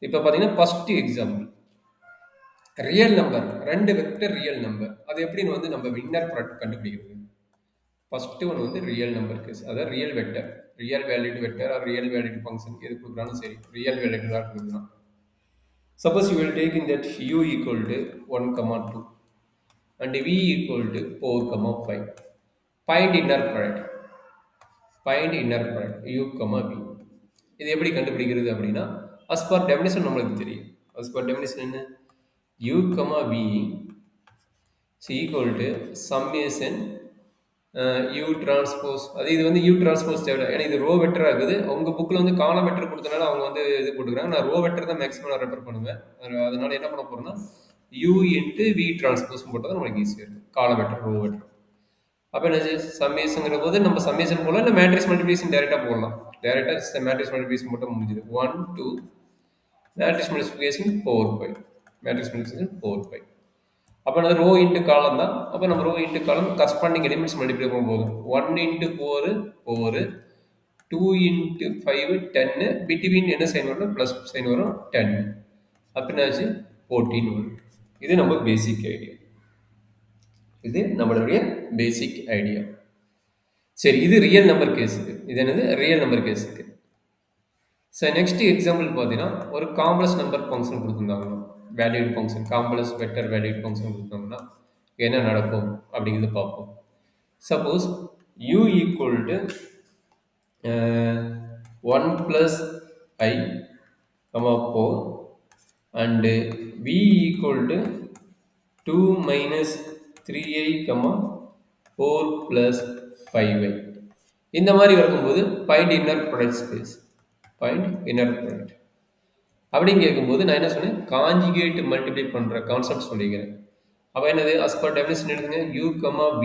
இப்போ பார்த்தீங்கன்னா first example real number 2 vector real number அது எப்படின்னு வந்து நம்ம இன்னர் ப்ராடக்ட் கண்டுபிடிக்கிறது. ஃபர்ஸ்ட் ஒன் வந்து ரியல் நம்பர் கேஸ், அதாவது real vector, real valued vector or real valued function எது கொடுக்குறாலும் சரி, ரியல் வேல்யூட் தான் கொடுக்குறான். Suppose you will take in that u equal to 1, 2 and v equal to 4, 5. Find inner product. Find inner product u, v. இது எப்படி கண்டுபிடிக்கிறது அப்படின்னா as per definition நம்மளுக்கு தெரியும். as per definition என்ன? u, v is equal to summation u transpose. அது இது வந்து u transpose தேவை, ஏன்னா இது ரோ வெக்டரா இருக்குது. உங்க புக்ல வந்து காலம் வெக்டர் கொடுத்தனால அவங்க வந்து இது போட்டுக்கிறாங்க. நான் ரோ வெக்டர் தான் மேக்ஸிமம் நான் ரெஃபர் பண்ணுவேன். அதனால என்ன பண்ண போறோம்னா u into v transpose போட்டா நமக்கு ஈஸியா இருக்கும். காலம் வெக்டர், ரோ வெக்டர். அப்ப என்ன சம்மேஷன்ங்கிற போது நம்ம சம்மேஷன் போடலாம், இல்லை மேட்ரிக்ஸ் மல்டிப்ளிகேஷன் டைரக்டா போடலாம். டைரக்டா மேட்ரிக்ஸ் மல்டிப்ளிகேஷன் மட்டும் முடிஞ்சது. 1, 2 மேட்ரிக்ஸ் மல்டிப்ளிகேஷன் 4, 5 மேட்ரிக்ஸ் மல்டிப்ளிகேஷன் 4, 5. அப்போ அது ரோ இன்ட்டு காலம் தான். அப்போ நம்ம row into column corresponding elements multiply பண்ணும்போது 1 into 4 4, 2 into 5 10, பிட்வீன் என்ன சைன் வரும், ப்ளஸ் சைன் வரும் 10. அப்படின்னாச்சு 14 வரும். இது நம்ம பேசிக் ஐடியா. இது நம்மளுடைய பேசிக் ஐடியா. சரி, இது ரியல் நம்பர் கேஸுக்கு. இது என்னது? ரியல் நம்பர் கேஸுக்கு. சரி, நெக்ஸ்ட் எக்ஸாம்பிள் பார்த்தீங்கன்னா ஒரு காம்ப்ளெக்ஸ் நம்பர் ஃபங்க்ஷன் கொடுத்துருந்தாங்க, valued function, complex vector valued function கொடுத்தாங்கன்னா என்ன நடக்கும் அப்படிங்கிறத பார்ப்போம். Suppose u equal to 1 plus i, 4 and v equal to 2 minus 3i, 4 plus 5i. இந்த மாதிரி வரும்போது find inner product space, find inner product அப்படின்னு கேட்கும்போது நான் என்ன சொன்னேன், காஞ்சுகேட் மல்டிப்ளை பண்ற கான்செப்ட் சொல்லிக்கிறேன். அப்போ என்னது, as per definition எடுத்துங்க, u, v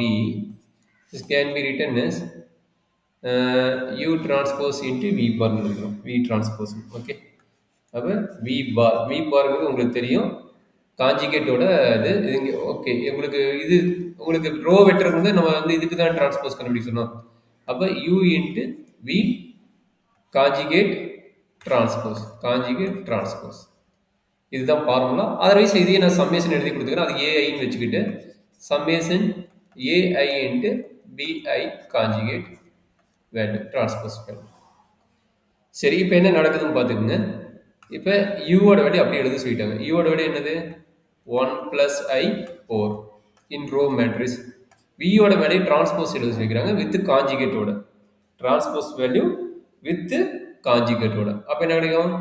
this can be written as u transpose into v bar இருக்கும். v transpose, okay. அப்போ v bar, உங்களுக்கு தெரியும் காஞ்சுகேட்டோட இது ஓகே. உங்களுக்கு ரோ வெக்டர் வந்து நம்ம வந்து இதுக்கு தான் டிரான்ஸ்போஸ் கண்டுபிடிக்க சொன்னோம். அப்போ u into v conjugate transpose, இதுதான் ஃபார்முலா. அதர்வைஸ் இதையே நான் சம்மேஷன் எழுதி கொடுத்துக்கிறேன். அது ஏஐன்னு வச்சுக்கிட்டு சம்மேஷன் ஏஐ into பிஐ காஞ்சுகேட் வேல்யூ டிரான்ஸ்போஸ் வேல்யூ. சரி, இப்போ என்ன நடக்குதுன்னு பார்த்துக்குங்க. இப்போ யூவோட வேல்யூ அப்படியே எழுத சொல்லிட்டாங்க. யூவோட வேல்யூ என்னது, 1 plus i 4 in row matrix. வியோட வேல்யூ டிரான்ஸ்போஸ் எழுத சொல்லிக்கிறாங்க வித் காஞ்சுகேட்டோட, டிரான்ஸ்போஸ் வேல்யூ வித் காஞ்சுகேட்டோட. அப்போ என்ன கிடைக்கும்,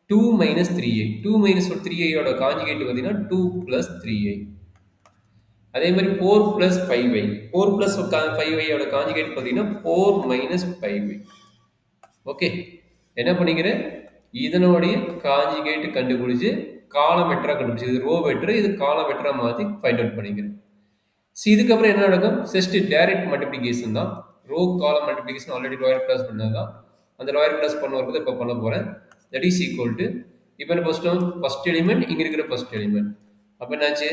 2 minus 3i. 2 minus 3i ஓட காஞ்சுகேட் பார்த்தீங்கன்னா 2 plus 3i. அதே மாதிரி 4 plus 5i. 4 plus 5i ஓட காஞ்சுகேட் பார்த்தீங்கன்னா 4 minus 5i. ஓகே, என்ன பண்ணிக்கிறேன், இதனுடைய காஞ்சுகேட் கண்டுபிடிச்சு காலம் வெக்டரா கண்டுபிடிச்சு, இது ரோ வெக்டர், இது காலம் வெக்டரா மாற்றி ஃபைண்ட் அவுட் பண்ணிக்கிறேன். ஸோ இதுக்கப்புறம் என்ன நடக்கும், ஜஸ்ட் டைரக்ட் மல்டிப்ளிகேஷன் தான். Row column multiplication already lower class பண்ணது தான். அந்த லோயர் கிளாஸ் பண்ண வரது இப்போ பண்ண போகிறேன். தட் இஸ் ஈக்குவல் டு, இப்போ என்ன ஃபர்ஸ்ட் எலிமெண்ட் இங்கே இருக்கிற ஃபர்ஸ்ட் எலிமெண்ட். அப்போ என்னாச்சு,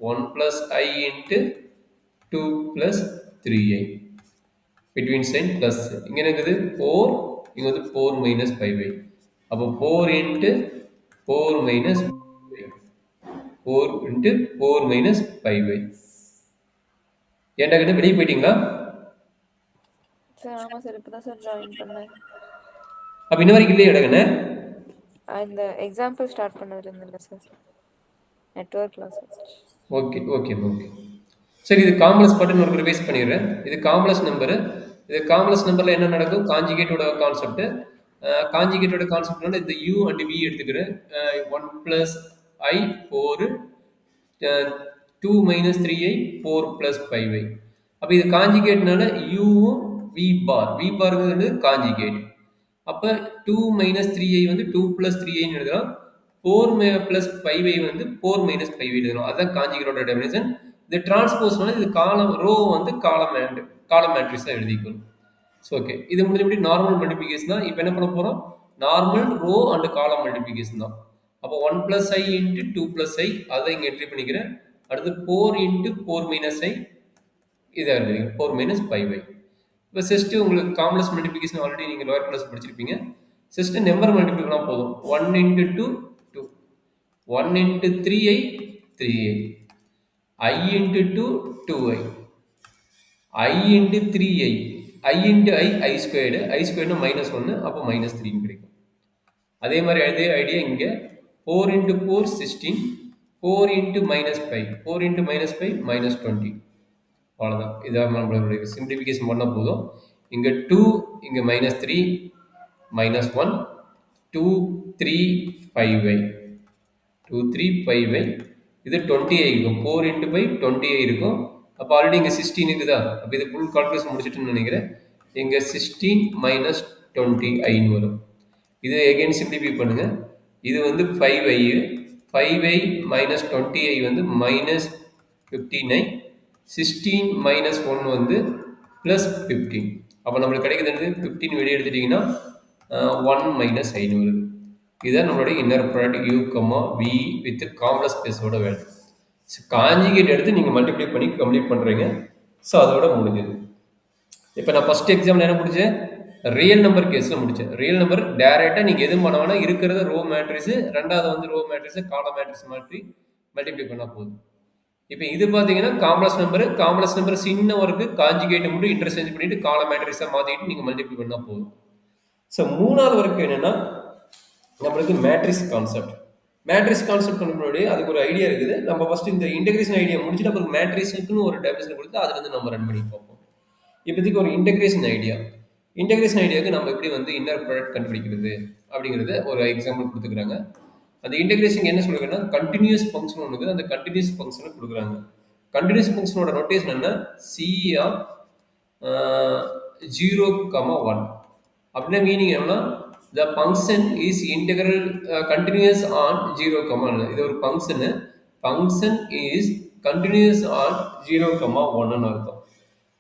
1 plus i into 2 plus 3i, between sign plus, இங்கே இருக்குது 4, இங்கே வந்து 4 minus 5i. அப்போ 4 into 4 minus 4 into 4 minus 5i. ஏன்டா கிட்ட வெளியே போயிட்டீங்களா? சார் ஆமா சார், இப்பதான் சார் ஜாயின் பண்ணேன். அப்ப இன்ன வரைக்கும் இல்லையா இடங்கண்ணே? இந்த எக்ஸாம்பிள் ஸ்டார்ட் பண்ணதுல இருந்துல்ல sir, network loss. Okay okay okay சரி, இது காம்ப்ளெக்ஸ் பட்டன் ஒரு ரிவைஸ் பண்ணிடுறேன். இது காம்ப்ளெக்ஸ் நம்பரு. இது காம்ப்ளெக்ஸ் நம்பர்ல என்ன நடக்கும், காஞ்சுகேட்டோட கான்செப்ட். காஞ்சுகேட்டோட கான்செப்ட்னால இந்த u அண்ட் v எடுத்துக்கிறேன். 1 plus i 4, 2 minus 3i 4 plus 5i. அப்போ இது காஞ்சுகேட்னால uவும் v பார்ங்கிறது காஞ்சுகேட். அப்போ 2 minus 3i வந்து 2 plus 3i எழுதலாம். 4 plus 5i வந்து 4 minus 5i எழுதலாம். அதுதான் காஞ்சுகேட்டோட டெஃபினிஷன். இது டிரான்ஸ்போஸ்னால இது காலம், ரோ வந்து காலம் மேட்ரிக்ஸாக எழுதிக்கணும். ஸோ ஓகே, இது முடிஞ்சபடி நார்மல் மல்டிப்ளிகேஷன் தான். இப்போ என்ன பண்ண போகிறோம், normal row and column multiplication தான். அப்போ 1 plus i into 2 plus i அதை இங்கே என்ட்ரி பண்ணிக்கிறேன். அடுத்து 4 into 4 minus i இதை எழுதுறீங்க, 4 minus 5i. இப்போ ஜஸ்ட் உங்களுக்கு காம்ப்ளெக்ஸ் மல்டிப்ளிகேஷன் ஆல்ரெடி நீங்கள் லோயர் கிளாஸ் படிச்சிருப்பீங்க. ஜஸ்ட் நம்பர் மல்டிப்ளை பண்ணா போதும். 1 into 2 2, 1 into 3i 3i, I into 2 2i, I into 3i, I into I squared, I squared minus 1, அப்போ minus 3 கிடைக்கும். அதே மாதிரி அதே ஐடியா இங்க 4 into 4 16, 4 into minus 5, 4 into minus 5 minus 20. அவ்வளோதான். இதான் நம்மளுடைய சிம்பிளிஃபிகேஷன் பண்ண போதும். இங்க 2, இங்க minus 3, minus 1, 2 3 5i, 2 3 5i, இது 20i இருக்கும். 4 into 5 20i இருக்கும். அப்போ ஆல்ரெடி இங்க 16 இருக்குதா? அப்போ இது ஃபுல் கால்குலேஷன் முடிச்சிட்டுன்னு நினைக்கிறேன். இங்க 16 minus 20i வரும். இது again simplify பண்ணுங்க. இது வந்து 5i, 5i minus 20i வந்து minus 15i, 16 minus 1 வந்து plus 15. அப்போ நம்மளுக்கு கிடைக்கிறது 15 வெளியே எடுத்துட்டீங்கன்னா 1 minus i வருது. இதுதான் நம்மளுடைய inner product u, v with complex ஸ்பேஸோட வேல்யூ. காஞ்சிகேட் எடுத்து நீங்கள் மல்டிப்ளை பண்ணி கம்ப்ளீட் பண்ணுறீங்க. ஸோ அதோட முடிஞ்சது. இப்போ நான் ஃபர்ஸ்ட் எக்ஸாம்பிள் என்ன முடிச்சேன்? ரியல் நம்பர் கேஸில் முடித்தேன். ரியல் நம்பர் டேரெக்டாக நீங்கள் எதுவும் பண்ண வேணா, இருக்கிறத ரோ மேட்ரிக்ஸு, ரெண்டாவது வந்து ரோ மேட்ரிக்ஸு, காலம் மேட்ரிக்ஸ் மாதிரி மல்டிப்ளை பண்ணால் போதும். இப்போ இது பார்த்தீங்கன்னா காம்ப்ளெக்ஸ் நம்பர் சின்ன ஒர்க்கு காஞ்சிகேட்டை மட்டும் இன்டர்சேஞ்ச் பண்ணிட்டு காலம் மேட்ரிக்ஸாக மாற்றிட்டு நீங்கள் மல்டிப்ளை பண்ணால் போதும். ஸோ மூணாவது ஒர்க்கு என்னென்னா நம்மளுக்கு மேட்ரிக்ஸ் கான்செப்ட். மேட்ரிக்ஸ் கான்செப்ட் பண்ணும்போது அதுக்கு ஒரு ஐடியா இருக்குது. நம்ம ஃபர்ஸ்ட் இந்த இன்டெகிரேஷன் ஐடியா முடிச்சுட்டு அப்புறம் மேட்ரிக்ஸுக்குன்னு ஒரு டெபினேஷன் கொடுத்து அதுலேருந்து நம்ம ரன் பண்ணி பார்ப்போம். இப்போதைக்கு ஒரு இன்டெகிரேஷன் ஐடியாவுக்கு நம்ம எப்படி வந்து இன்னர் ப்ராடக்ட் கண்டுபிடிக்கிறது அப்படிங்கிறது ஒரு எக்ஸாம்பிள் கொடுத்துக்கிறாங்க. அந்த இன்டெகிரேஷன் என்ன சொல்லுங்கன்னா கண்டினியூஸ் ஃபங்க்ஷன் ஒன்று இருக்குது. அந்த கண்டினியூஸ் ஃபங்க்ஷனை கொடுக்குறாங்க. கண்டினியூஸ் ஃபங்க்ஷனோட நோட்டேஷன் என்ன? C ஆஃப் 0,1 அப்படின்னா மீனிங் என்னன்னா the function is integral continuous on 0,1. இது ஒரு function is continuous on 0,1 அர்த்தம்.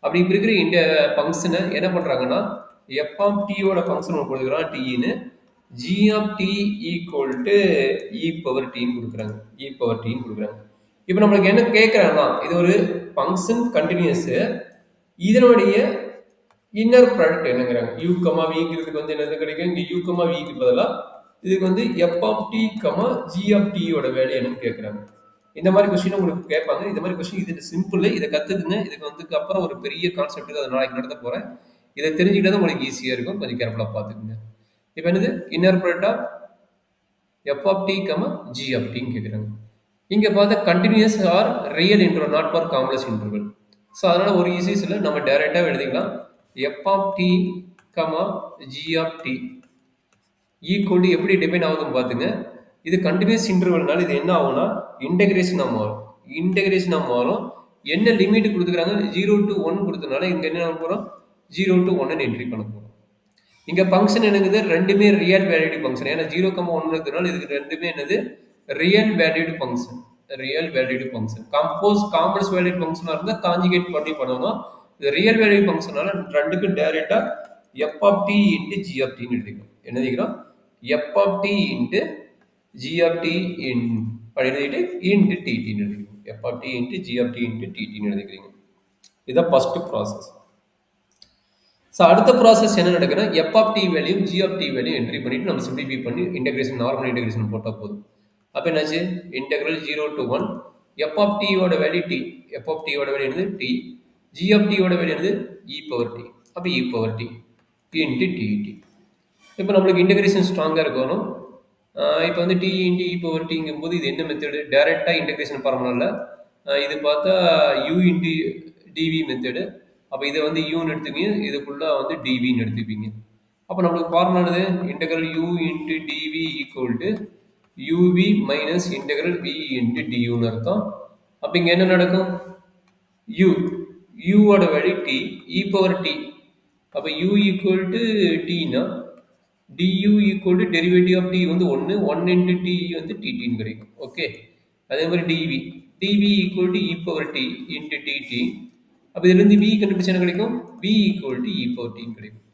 அப்படி இப்படி இருக்கிற இந்த ஃபங்க்ஷனை என்ன பண்றாங்கன்னா f of t ஓட ஃபங்க்ஷன் கொடுக்குறாங்க t ன்னு, g of t equal to e power t ன்னு கொடுக்குறாங்க. இப்போ நம்மளுக்கு என்ன கேட்கறாங்கன்னா இது ஒரு ஃபங்க்ஷன் கண்டினியூஸ், இதனுடைய இன்னர் ப்ராடக்ட் என்னங்கிறாங்க. u, vங்கிறதுக்கு வந்து என்னது கிடைக்கும்? இங்க u, vக்கு பதிலாக இதுக்கு வந்து f of t, g of t ஓட வேல்யூ என்னன்னு கேட்கறாங்க. இந்த மாதிரி கொஸ்டின் உங்களுக்கு கேட்பாங்க. இந்த மாதிரி கொஸ்டின் இது சிம்பிள், இதை கத்துக்குங்க. இதுக்கு வந்து அப்புறம் ஒரு பெரிய கான்செப்ட் அதை நாளைக்கு நடத்த போறேன். இதை தெரிஞ்சுக்கிட்டா உங்களுக்கு ஈஸியா இருக்கும். கொஞ்சம் கேர்ஃபுல்லா பார்த்துக்குங்க. இப்போ என்னது inner product of f of t, g of t கேட்குறாங்க. இங்க பார்த்தா continuous or real interval, not for complex interval. So அதனால ஒரு ஈஸிஸில் நம்ம டைரெக்டாக எழுதிக்கலாம். f of t, g of t equal to எப்படி டிபெண்ட் ஆகுதுன்னு பார்த்துங்க. இது கண்டினியூஸ் இன்டர்வல்னால இது என்ன ஆகும்னா இன்டெகிரேஷனாக மாறும். என்ன லிமிட் கொடுத்துக்கிறாங்க? 0 to 1 கொடுத்தனால இங்க என்ன பண்ண போறோம்? 0 to 1 என்ட்ரி பண்ண போறோம். இங்க ஃபங்க்ஷன் என்னது? ரெண்டுமே ரியல் வேல்யூட் ஃபங்க்ஷன். ஏன்னா 0,1 இருக்கிறதுனால இதுக்கு ரெண்டுமே என்னது? Real valued function. Complex valued ஃபங்க்ஷனா இருந்தா கான்ஜுகேட் பண்ணி பண்ணணும். இது ரியல் வேல்யூ ஃபங்க்ஷனால ரெண்டுக்கும் டைரக்டா f of t into g of t ன்னு எழுதிக்கிறோம். என்ன எழுதிக்கிறோம்? f of t into g of t எழுதிட்டு into tt ன்னு எழுதிக்கிறோம். f of t into g of t into tt ன்னு எழுதிக்கிறீங்க. இதுதான் ஃபர்ஸ்ட் ப்ராசஸ். ஸோ அடுத்த ப்ராசஸ் என்ன நடக்குன்னா f of t value g of t value entry பண்ணிட்டு நம்ம simplify பண்ணி இன்டெகிரேஷன், நார்மல் இன்டெகிரேஷன் போட்டால் போதும். அப்போ என்னாச்சு? Integral 0 to 1 f of t ஓட வேல்யூ t, என்னது t, g of t ஓட வேல்யூ என்னது e power t. அப்போ e power t into tt. இப்போ நம்மளுக்கு இன்டெகிரேஷன் ஸ்ட்ராங்காக இருக்கணும். இப்போ வந்து t into e power tங்கும்போது இது என்ன மெத்தடு? டைரெக்டாக இன்டெகிரேஷன் ஃபார்முலாவில் இது பார்த்தா u into dv மெத்தடு. அப்போ இதை வந்து யூன்னு எடுத்துப்பீங்க, இதுக்குள்ளே வந்து டிவின்னு எடுத்துப்பீங்க. அப்போ நம்மளுக்கு ஃபார்முலா என்னது? Integral u into dv equal to uv minus integral v into duன்னு அர்த்தம். அப்போ இங்கே என்ன நடக்கும்? u ஓட value t, e power t. அப்போ u ஈக்குவல் டு tனா du equal to derivative of t வந்து 1 into t வந்து ttன்னு கிடைக்கும். ஓகே, அதே மாதிரி dv equal to e power t into dt. அப்போ இதுலேருந்து v கண்டுபிடிச்சா என்ன கிடைக்கும்? v equal to e power t கிடைக்கும்.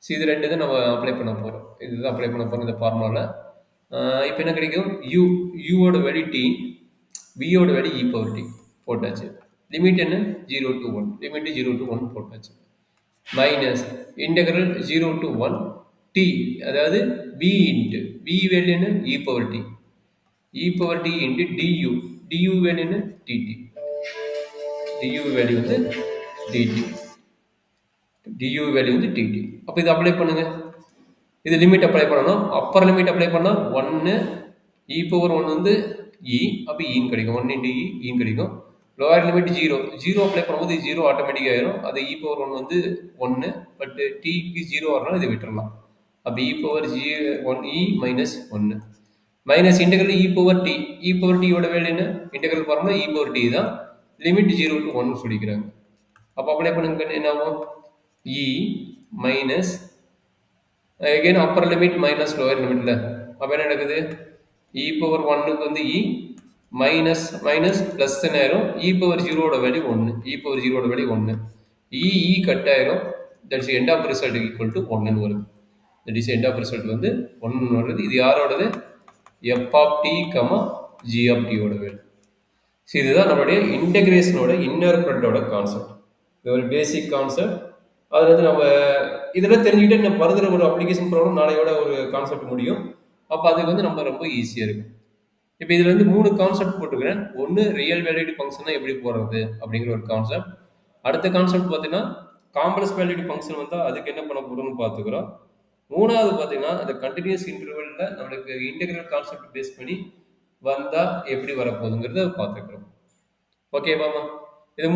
ஸோ இது ரெண்டு தான் நம்ம அப்ளை பண்ண போகிறோம். இதுதான் அப்ளை பண்ண போகிறோம் இந்த ஃபார்முலாவில். இப்போ என்ன கிடைக்கும்? யூவோட வேல்யூ t, வியோட வேல்யூ e power t போட்டாச்சு. லிமிட் என்ன? 0 to 1. லிமிட் 0 to 1 போட்டாச்சு. மைனஸ் இன்டெகிரல் 0 to 1 டி, அதாவது v இன்ட்டு v வேல்யூ என்ன e power t, e power t into du, du value என்ன dt, du வேல்யூ வந்து dt, du value வந்து dt. அப்போ இது அப்ளை பண்ணுங்க. இது லிமிட் அப்ளை பண்ணணும். அப்பர் லிமிட் அப்ளை பண்ணால் 1 e பவர் 1 வந்து e, அப்போ ஈன்னு கிடைக்கும். 1 இன்ட்டு e ஈன்னு கிடைக்கும். லோவர் லிமிட் 0, 0 அப்ளை பண்ணும்போது 0 ஆட்டோமேட்டிக் ஆயிரும். அது e பவர் 1 வந்து 1, பட் டீக்கு 0 வரணும், இதை விட்டுறலாம். அப்போ e power 1e minus 1 minus integral e power t, e power டியோட வேல்யூ என்ன, integral formula e power t தான், லிமிட் 0 டு 1 சொல்லிக்கிறாங்க. அப்போ அப்ளை பண்ணுங்க, என்ன ஆகும், e minus again upper limit minus lower லிமிட்ல, அப்போ என்ன நடக்குது, e பவர் 1க்கு வந்து e மைனஸ் மைனஸ் பிளஸ் ஆயிரும், e பவர் 0ஓட வேல்யூ 1, e பவர் 0ஓட வேல்யூ 1, e கட் ஆயிரும், that's end of result equal to 1ன்னு வருது. That is end of result வந்து 1ன்னு வருது. இது யாரோடது, f of t comma g of டியோட வேல்யூ. ஸோ இதுதான் நம்மளுடைய இன்டெகிரேஷனோட இன்னர் ப்ராடக்டோட கான்செப்ட். இது ஒரு பேசிக் கான்செப்ட். அது வந்து நம்ம இதெல்லாம் தெரிஞ்சுக்கிட்டு நம்ம ஃபர்தர் ஒரு அப்ளிகேஷன் ப்ராப்ளம் நாளையோட ஒரு கான்செப்ட் முடியும். அப்போ அது வந்து நம்ம ரொம்ப ஈஸியாக இருக்கும். இப்போ இதில் வந்து 3 கான்செப்ட் போட்டுக்கிறேன். ஒன்று ரியல் வேல்யூடு ஃபங்க்ஷனை எப்படி போடுறது அப்படிங்கிற ஒரு கான்செப்ட். அடுத்த கான்செப்ட் பார்த்தீங்கன்னா காம்ப்ளெக்ஸ் வேல்யூடு ஃபங்க்ஷன் வந்தால் அதுக்கு என்ன பண்ண போகிறோம்னு பார்த்துக்கிறோம். மூணாவது பார்த்தீங்கன்னா அந்த கண்டினியூஸ் இன்டர்வெல்ல நம்மளுக்கு இன்டெகிரல் கான்செப்ட் பேஸ் பண்ணி வந்தால் எப்படி வரப்போகுதுங்கிறத பார்த்துக்கிறோம். ஓகேவாமா? இது